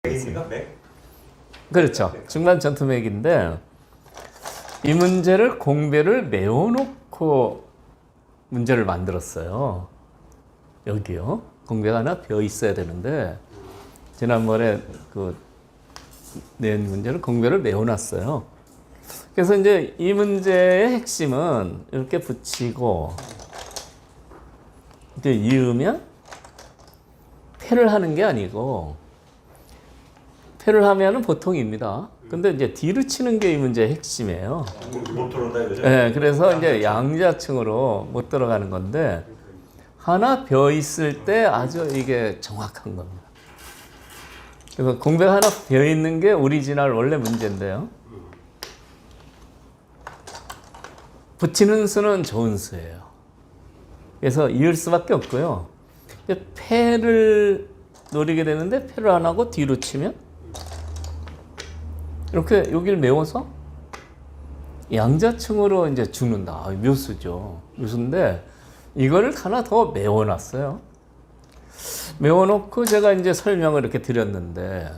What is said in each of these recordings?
맥입니까? 맥? 그렇죠. 중간 전투맥인데 이 문제를 공배를 메워놓고 문제를 만들었어요. 여기요. 공배가 하나 비어 있어야 되는데 지난번에 낸 문제는 공배를 메워놨어요. 그래서 이제 이 문제의 핵심은 이렇게 붙이고 이제 이으면 패를 하는 게 아니고 패를 하면은 보통입니다. 근데 이제 뒤로 치는 게 이 문제의 핵심이에요. 못 들어온다 이거죠? 네, 그래서 이제 양자층으로 못 들어가는 건데 하나 벼 있을 때 아주 이게 정확한 겁니다. 그래서 공백 하나 벼 있는 게 오리지널 원래 문제인데요. 붙이는 수는 좋은 수예요. 그래서 이을 수밖에 없고요. 패를 노리게 되는데 패를 안 하고 뒤로 치면 이렇게 여기를 메워서 양자층으로 이제 죽는다. 묘수죠. 묘수인데 이거를 하나 더 메워놨어요. 메워놓고 제가 이제 설명을 이렇게 드렸는데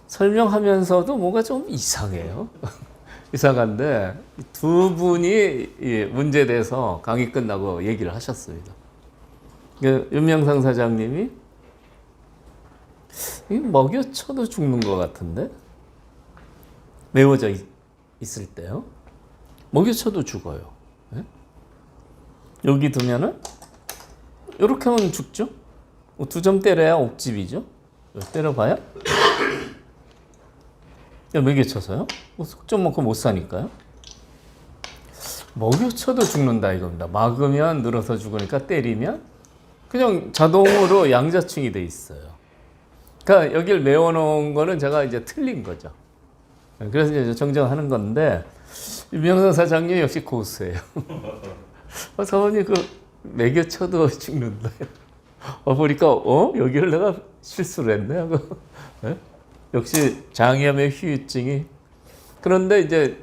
설명하면서도 뭔가 좀 이상해요. 이상한데 두 분이 이 문제에 대해서 강의 끝나고 얘기를 하셨습니다. 윤명상 사장님이 먹여쳐도 죽는 것 같은데 메워져 있을 때요. 먹여쳐도 죽어요. 네? 여기 두면은 이렇게 하면 죽죠. 2점 때려야 옥집이죠. 때려봐야 먹여쳐서요. 속점 먹고 못 사니까요. 먹여쳐도 죽는다 이겁니다. 막으면 늘어서 죽으니까 때리면 그냥 자동으로 양자층이 돼 있어요. 그러니까 여기를 메워놓은 거는 제가 이제 틀린 거죠. 그래서 이제 정정하는 건데 유명상 사장님 역시 고수예요. 사모님 매겨쳐도 죽는다. 보니까 여기를 내가 실수를 했네 하고. 네? 역시 장염의 후유증이. 그런데 이제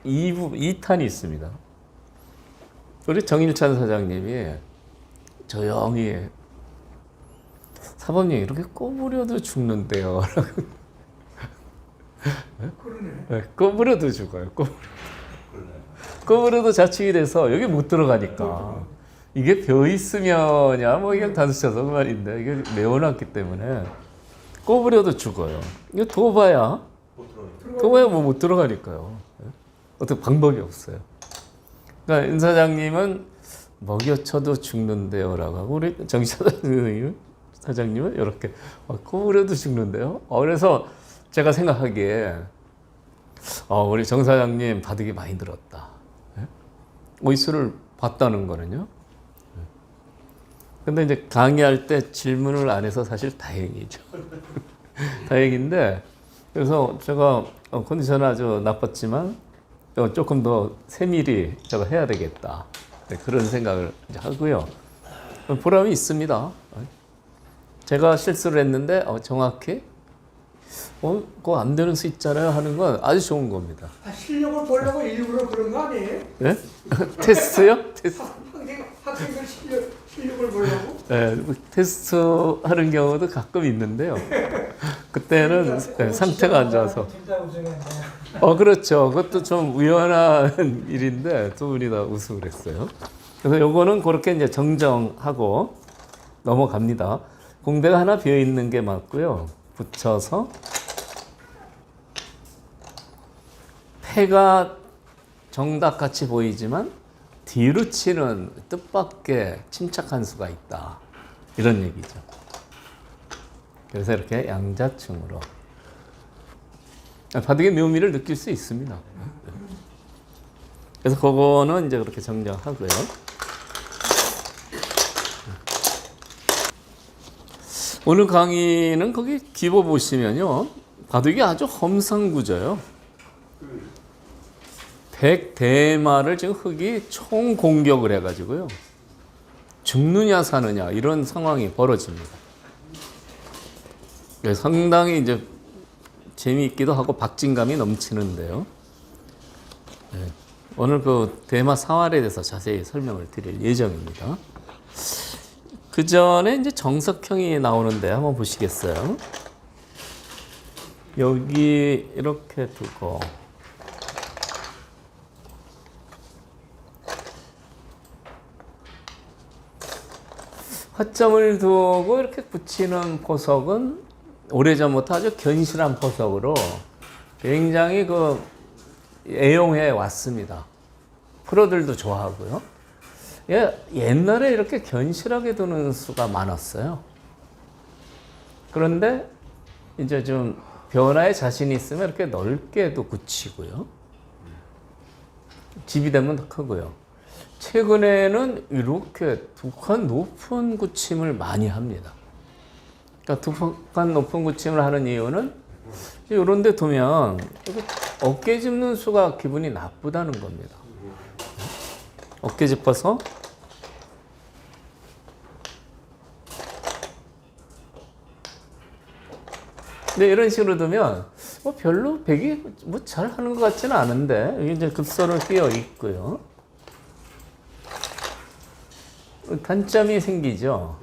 2탄이 있습니다. 우리 정일찬 사장님이 조용히 사모님 이렇게 꼬부려도 죽는데요. 네? 꼬부려도 죽어요. 꼬부려도 자축이 돼서 여기 못 들어가니까 이게 벼 있으면야 뭐 그냥 단수쳐서 그 말인데 이게 메워놨기 때문에 꼬부려도 죽어요. 이거 둬봐야 뭐 못 들어가니까요. 어떻게 방법이 없어요. 그러니까 윤 사장님은 먹여쳐도 죽는데요라고 하고 우리 정신 사장님은 이렇게 꼬부려도 죽는데요. 그래서 제가 생각하기에 우리 정 사장님 바둑이 많이 늘었다. 오이수를 봤다는 거는요. 근데 이제 강의할 때 질문을 안 해서 사실 다행이죠. 다행인데 그래서 제가 컨디션은 아주 나빴지만 조금 더 세밀히 제가 해야 되겠다. 그런 생각을 이제 하고요. 보람이 있습니다. 제가 실수를 했는데 정확히 그거 안 되는 수 있잖아요 하는 건 아주 좋은 겁니다. 실력을 보려고 일부러 그런 거 아니에요? 네? 테스트요? 테스트. 학생들 실력을 보려고? 네, 테스트 하는 경우도 가끔 있는데요. 그때는 상태가 안 좋아서. 그렇죠. 그것도 좀 우연한 일인데 두 분이 다 우승을 했어요. 그래서 요거는 그렇게 이제 정정하고 넘어갑니다. 공대가 하나 비어 있는 게 맞고요. 붙여서 패가 정답같이 보이지만 뒤로 치는 뜻밖의 침착한 수가 있다. 이런 얘기죠. 그래서 이렇게 양자층으로 바둑의 묘미를 느낄 수 있습니다. 그래서 그거는 이제 그렇게 정정하고요. 오늘 강의는 거기 기보 보시면요. 바둑이 아주 험상궂어요. 100대마를 지금 흑이 총 공격을 해가지고요. 죽느냐 사느냐 이런 상황이 벌어집니다. 상당히 이제 재미있기도 하고 박진감이 넘치는데요. 네. 오늘 대마 사활에 대해서 자세히 설명을 드릴 예정입니다. 그 전에 이제 정석형이 나오는데 한번 보시겠어요? 여기 이렇게 두고 화점을 두고 이렇게 붙이는 포석은 오래전부터 아주 견실한 포석으로 굉장히 애용해 왔습니다. 프로들도 좋아하고요. 옛날에 이렇게 견실하게 두는 수가 많았어요. 그런데 이제 좀 변화에 자신이 있으면 이렇게 넓게도 굳히고요. 집이 되면 더 크고요. 최근에는 이렇게 두 칸 높은 굳힘을 많이 합니다. 그러니까 두 칸 높은 굳힘을 하는 이유는 이런 데 두면 어깨 짚는 수가 기분이 나쁘다는 겁니다. 어깨 짚어서 근데 이런 식으로 두면 별로 백이 잘 하는 것 같지는 않은데 여기 이제 급선을 끼어 있고요. 단점이 생기죠.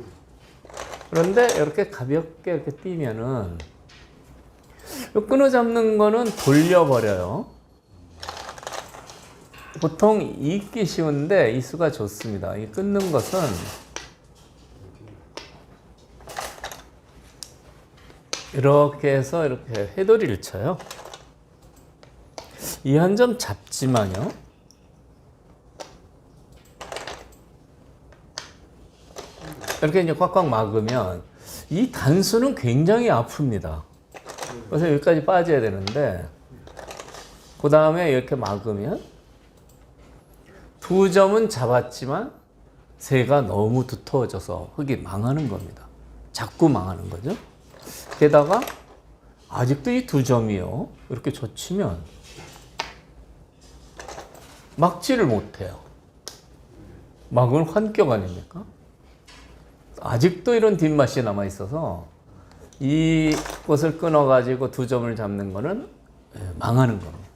그런데 이렇게 가볍게 이렇게 띄면은 끊어 잡는 거는 돌려버려요. 보통 잊기 쉬운데 이 수가 좋습니다. 이 끊는 것은 이렇게 해서 이렇게 해돌이를 쳐요. 이 한 점 잡지만요. 이렇게 이제 꽉꽉 막으면 이 단수는 굉장히 아픕니다. 그래서 여기까지 빠져야 되는데 그 다음에 이렇게 막으면 두 점은 잡았지만 새가 너무 두터워져서 흙이 망하는 겁니다. 자꾸 망하는 거죠. 게다가 아직도 이 두 점이요. 이렇게 젖히면 막지를 못해요. 막으면 환격 아닙니까? 아직도 이런 뒷맛이 남아있어서 이것을 끊어가지고 두 점을 잡는 거는 망하는 겁니다.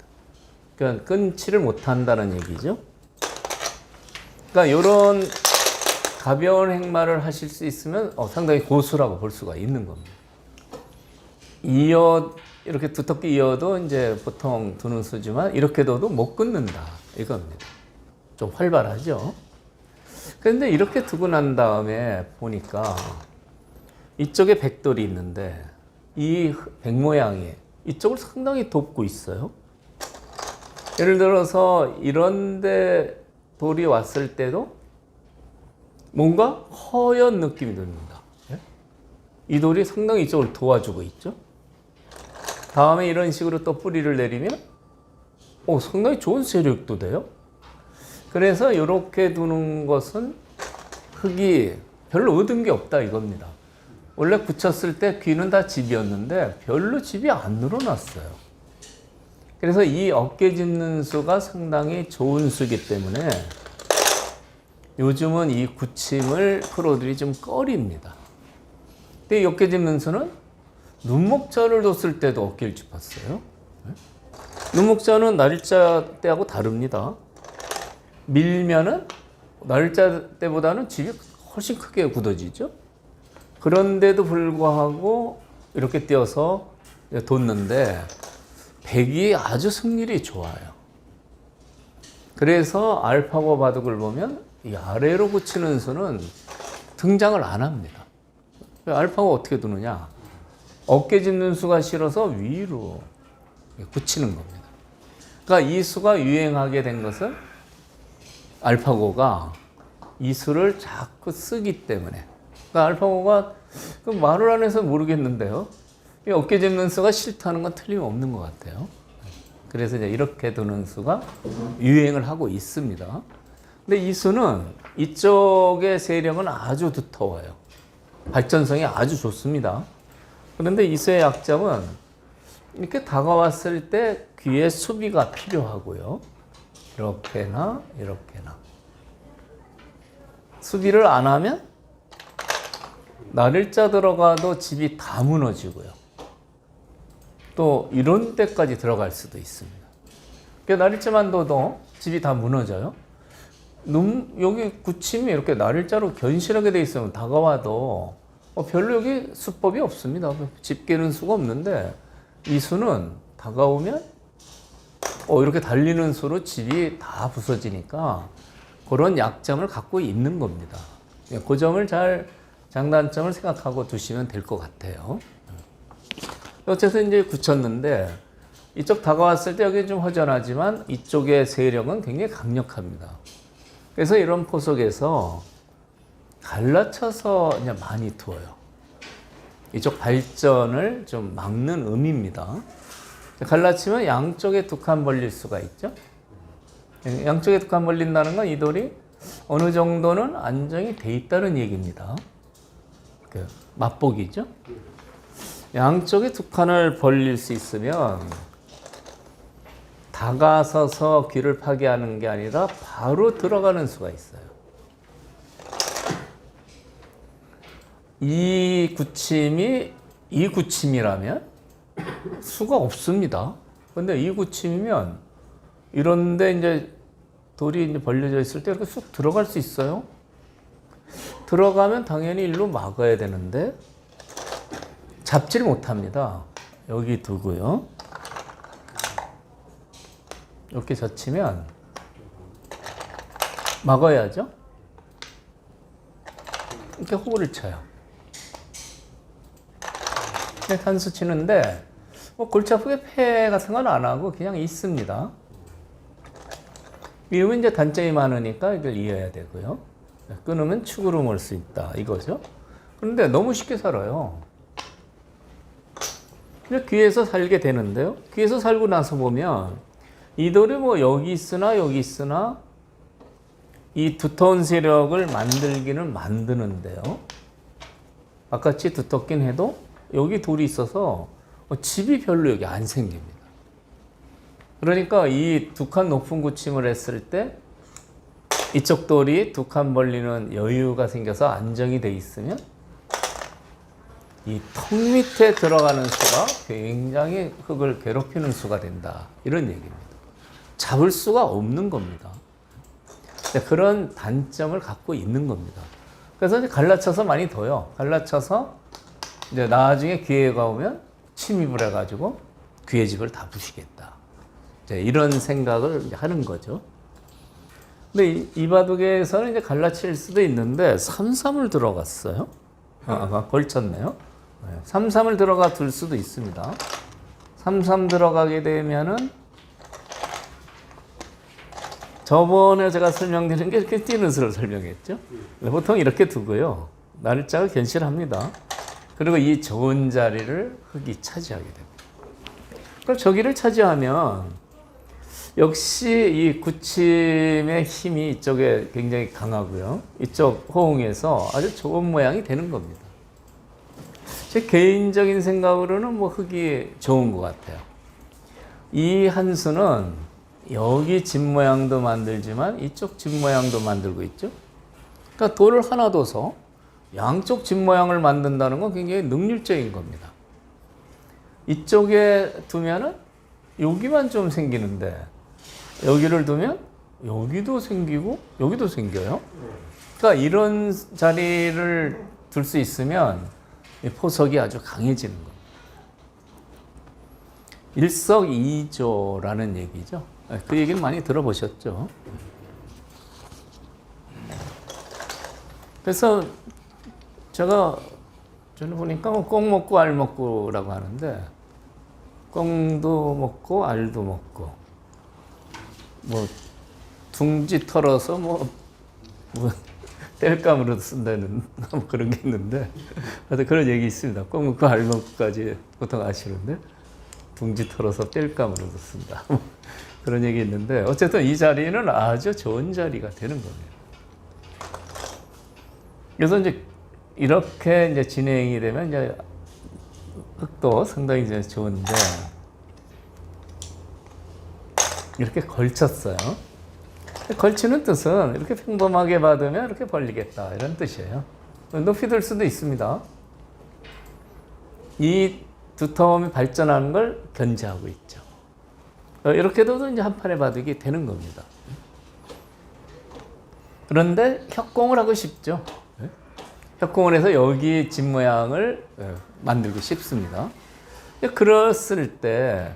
그러니까 끊지를 못한다는 얘기죠. 그러니까 이런 가벼운 행마를 하실 수 있으면 상당히 고수라고 볼 수가 있는 겁니다. 이렇게 두텁게 이어도 이제 보통 두는 수지만 이렇게 둬도 못 끊는다 이겁니다. 좀 활발하죠. 그런데 이렇게 두고 난 다음에 보니까 이쪽에 백돌이 있는데 이 백 모양이 이쪽을 상당히 돋고 있어요. 예를 들어서 이런데 돌이 왔을 때도 뭔가 허연 느낌이 듭니다. 이 돌이 상당히 이쪽을 도와주고 있죠. 다음에 이런 식으로 또 뿌리를 내리면 상당히 좋은 세력도 돼요. 그래서 이렇게 두는 것은 흙이 별로 얻은 게 없다 이겁니다. 원래 굳혔을 때 귀는 다 집이었는데 별로 집이 안 늘어났어요. 그래서 이 어깨 짚는 수가 상당히 좋은 수이기 때문에 요즘은 이 굳힘을 프로들이 좀 꺼립니다. 근데 이 어깨 짚는 수는 눈목자를 뒀을 때도 어깨를 짚었어요. 눈목자는 날일자 때하고 다릅니다. 밀면은 날일자 때보다는 집이 훨씬 크게 굳어지죠. 그런데도 불구하고 이렇게 띄어서 뒀는데 백이 아주 승률이 좋아요. 그래서 알파고 바둑을 보면 이 아래로 붙이는 수는 등장을 안 합니다. 알파고 어떻게 두느냐? 어깨 짚는 수가 싫어서 위로 붙이는 겁니다. 그러니까 이 수가 유행하게 된 것은 알파고가 이 수를 자꾸 쓰기 때문에. 그러니까 알파고가 그 말을 안 해서 모르겠는데요. 이 어깨 짚는 수가 싫다는 건 틀림없는 것 같아요. 그래서 이제 이렇게 두는 수가 유행을 하고 있습니다. 근데 이 수는 이쪽의 세력은 아주 두터워요. 발전성이 아주 좋습니다. 그런데 이 수의 약점은 이렇게 다가왔을 때 귀에 수비가 필요하고요. 이렇게나 이렇게나. 수비를 안 하면 날일자 들어가도 집이 다 무너지고요. 또 이런 데까지 들어갈 수도 있습니다. 날일자만 둬도 집이 다 무너져요. 여기 구침이 이렇게 날일자로 견실하게 돼 있으면 다가와도 별로 여기 수법이 없습니다. 집게는 수가 없는데 이 수는 다가오면 이렇게 달리는 수로 집이 다 부서지니까 그런 약점을 갖고 있는 겁니다. 그 점을 장단점을 생각하고 두시면 될 것 같아요. 어쨌든 이제 굳혔는데 이쪽 다가왔을 때 여기 좀 허전하지만 이쪽의 세력은 굉장히 강력합니다. 그래서 이런 포석에서 갈라쳐서 그냥 많이 두어요. 이쪽 발전을 좀 막는 의미입니다. 갈라치면 양쪽에 두 칸 벌릴 수가 있죠. 양쪽에 두 칸 벌린다는 건 이 돌이 어느 정도는 안정이 돼 있다는 얘기입니다. 맛보기죠. 양쪽에 두 칸을 벌릴 수 있으면 다가서서 귀를 파괴하는 게 아니라 바로 들어가는 수가 있어요. 이 구침이라면 수가 없습니다. 근데 이 구침이면 이런데 이제 돌이 이제 벌려져 있을 때 이렇게 쑥 들어갈 수 있어요. 들어가면 당연히 일로 막아야 되는데 잡지를 못합니다. 여기 두고요. 이렇게 젖히면 막아야죠. 이렇게 호구를 쳐요. 단수 치는데 골치 아프게 폐 같은 건 안 하고 그냥 있습니다. 미우면 이제 단점이 많으니까 이걸 이해해야 되고요. 끊으면 축으로 몰 수 있다 이거죠. 그런데 너무 쉽게 살아요. 귀에서 살게 되는데요. 귀에서 살고 나서 보면 이 돌이 뭐 여기 있으나 이 두터운 세력을 만들기는 만드는데요. 아까같이 두텁긴 해도 여기 돌이 있어서 집이 별로 여기 안 생깁니다. 그러니까 이 두 칸 높은 구침을 했을 때 이쪽 돌이 두 칸 벌리는 여유가 생겨서 안정이 돼 있으면 이 턱 밑에 들어가는 수가 굉장히 흙을 괴롭히는 수가 된다. 이런 얘기입니다. 잡을 수가 없는 겁니다. 그런 단점을 갖고 있는 겁니다. 그래서 이제 갈라쳐서 많이 둬요. 갈라쳐서 이제 나중에 기회가 오면 침입을 해가지고 귀의 집을 다 부시겠다. 이런 생각을 하는 거죠. 근데 이 바둑에서는 이제 갈라칠 수도 있는데 3-3을 들어갔어요. 걸쳤네요. 3-3을 들어가 둘 수도 있습니다. 3-3 들어가게 되면은 저번에 제가 설명드린 게 이렇게 뛰는 수를 설명했죠. 보통 이렇게 두고요. 날짜가 견실합니다. 그리고 이 좋은 자리를 흙이 차지하게 됩니다. 그럼 저기를 차지하면 역시 이 구침의 힘이 이쪽에 굉장히 강하고요. 이쪽 호응에서 아주 좋은 모양이 되는 겁니다. 제 개인적인 생각으로는 뭐 흙이 좋은 것 같아요. 이 한 수는 여기 집 모양도 만들지만 이쪽 집 모양도 만들고 있죠. 그러니까 돌을 하나 둬서 양쪽 집 모양을 만든다는 건 굉장히 능률적인 겁니다. 이쪽에 두면은 여기만 좀 생기는데 여기를 두면 여기도 생기고 여기도 생겨요. 그러니까 이런 자리를 둘 수 있으면 이 포석이 아주 강해지는 겁니다. 일석이조라는 얘기죠. 그 얘기는 많이 들어보셨죠. 그래서 저는 보니까 꽁 먹고 알 먹고라고 하는데 꽁도 먹고 알도 먹고 뭐 둥지 털어서 뭐 땔감으로 쓴다는 뭐 그런 게 있는데 하여튼 그런 얘기 있습니다. 꽁 먹고 알 먹고까지 보통 아시는데 둥지 털어서 땔감으로도 쓴다. 그런 얘기 있는데 어쨌든 이 자리는 아주 좋은 자리가 되는 겁니다. 그래서 이제 이렇게 이제 진행이 되면 이제 흙도 상당히 이제 좋은데 이렇게 걸쳤어요. 걸치는 뜻은 이렇게 평범하게 받으면 이렇게 벌리겠다 이런 뜻이에요. 높이 들 수도 있습니다. 이 두터움이 발전하는 걸 견제하고 있죠. 이렇게 둬도 이제 한 판의 바둑이 되는 겁니다. 그런데 협공을 하고 싶죠. 예? 협공을 해서 여기 집 모양을 만들고 싶습니다. 그랬을 때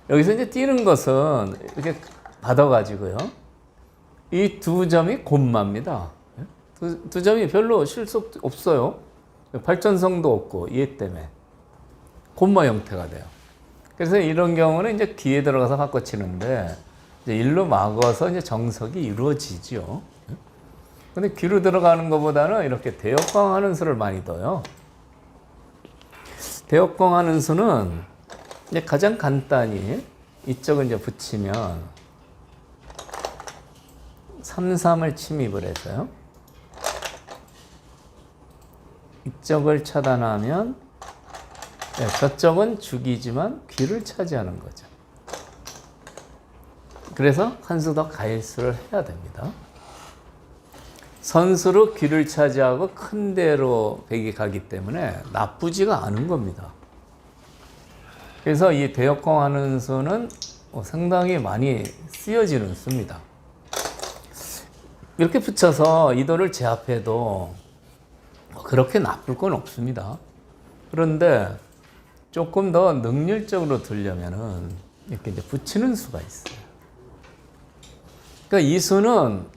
여기서 이제 띄는 것은 이렇게 받아가지고요. 이 두 점이 콤마입니다. 두 점이 별로 실속 없어요. 발전성도 없고 얘 때문에 콤마 형태가 돼요. 그래서 이런 경우는 이제 귀에 들어가서 바꿔치는데 이제 일로 막아서 이제 정석이 이루어지죠. 근데 귀로 들어가는 것보다는 이렇게 대역광하는 수를 많이 둬요. 대역광하는 수는 이제 가장 간단히 이쪽을 이제 붙이면 3,3을 침입을 해서요. 이쪽을 차단하면 저쪽은 죽이지만 귀를 차지하는 거죠. 그래서 한 수 더 가일수를 해야 됩니다. 선수로 귀를 차지하고 큰 데로 백이 가기 때문에 나쁘지가 않은 겁니다. 그래서 이 대역공하는 수는 상당히 많이 쓰여지는 수입니다. 이렇게 붙여서 이도를 제압해도 그렇게 나쁠 건 없습니다. 그런데 조금 더 능률적으로 두려면은 이렇게 이제 붙이는 수가 있어요. 그러니까 이 수는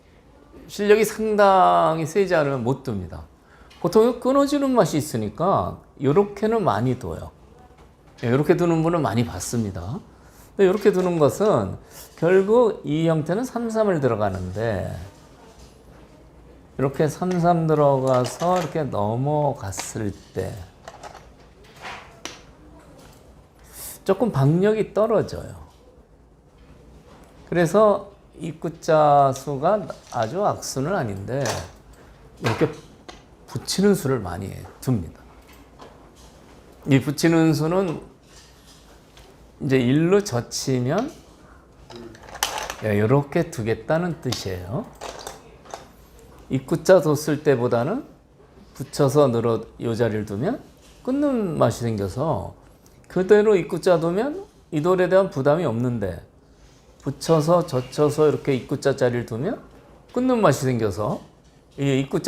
실력이 상당히 세지 않으면 못 둡니다. 보통 끊어지는 맛이 있으니까 이렇게는 많이 둬요. 이렇게 두는 분은 많이 봤습니다. 근데 이렇게 두는 것은 결국 이 형태는 3,3을 들어가는데 이렇게 3,3 들어가서 이렇게 넘어갔을 때 조금 박력이 떨어져요. 그래서 입구자 수가 아주 악수는 아닌데 이렇게 붙이는 수를 많이 둡니다. 이 붙이는 수는 이제 일로 젖히면 이렇게 두겠다는 뜻이에요. 입구자 뒀을 때보다는 붙여서 늘어 이 자리를 두면 끊는 맛이 생겨서 그대로 입구자 두면 이 돌에 대한 부담이 없는데 붙여서 젖혀서 이렇게 입구자 자리를 두면 끊는 맛이 생겨서 이 입구자